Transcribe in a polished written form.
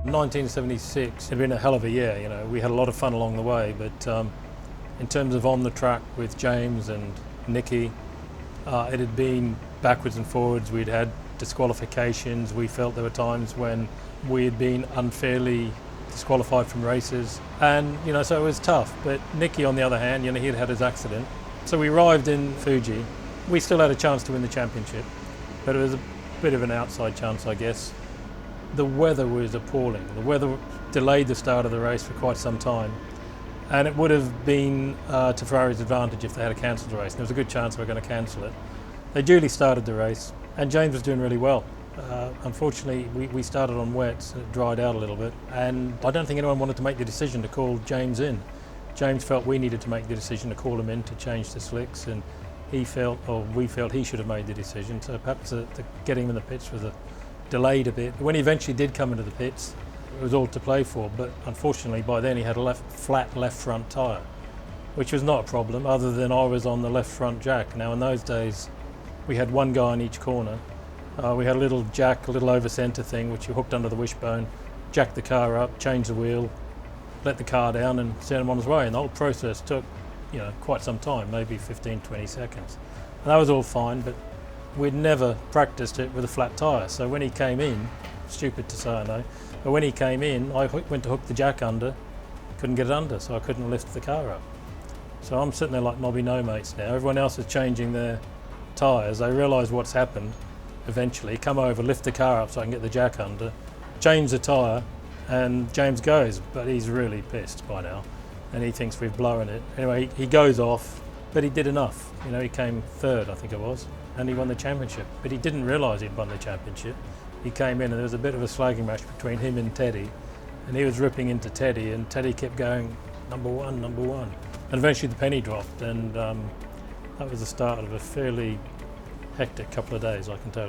1976 had been a hell of a year. You know, we had a lot of fun along the way, but in terms of on the track with James and Nicky, it had been backwards and forwards. We'd had disqualifications. We felt there were times when we had been unfairly disqualified from races, and so it was tough. But Nicky, on the other hand, he had had his accident, so we arrived in Fuji. We still had a chance to win the championship, but it was a bit of an outside chance, I guess. The weather was appalling. The weather delayed the start of the race for quite some time, and it would have been to Ferrari's advantage if they had cancelled the race. And there was a good chance they were going to cancel it. They duly started the race, and James was doing really well. Unfortunately, we started on wets, and it dried out a little bit, and I don't think anyone wanted to make the decision to call James in. James felt we needed to make the decision to call him in to change the slicks, and we felt he should have made the decision. So perhaps the getting him in the pits was delayed a bit. When he eventually did come into the pits, it was all to play for, but unfortunately by then he had a flat left front tyre, which was not a problem other than I was on the left front jack. Now in those days we had one guy in each corner. We had a little jack, a little over centre thing which you hooked under the wishbone, jacked the car up, changed the wheel, let the car down and sent him on his way. And the whole process took quite some time, maybe 15-20 seconds. And that was all fine, but we'd never practiced it with a flat tyre. So when he came in, stupid to say I know, but when he came in, I went to hook the jack under, couldn't get it under, so I couldn't lift the car up. So I'm sitting there like Nobby No Mates now. Everyone else is changing their tyres. They realise what's happened eventually, come over, lift the car up so I can get the jack under, change the tyre, and James goes, but he's really pissed by now, and he thinks we've blown it. Anyway, he goes off, but he did enough. He came third, I think it was, and he won the championship. But he didn't realise he'd won the championship. He came in and there was a bit of a slagging match between him and Teddy, and he was ripping into Teddy, and Teddy kept going, number one, number one. And eventually the penny dropped, and that was the start of a fairly hectic couple of days, I can tell you.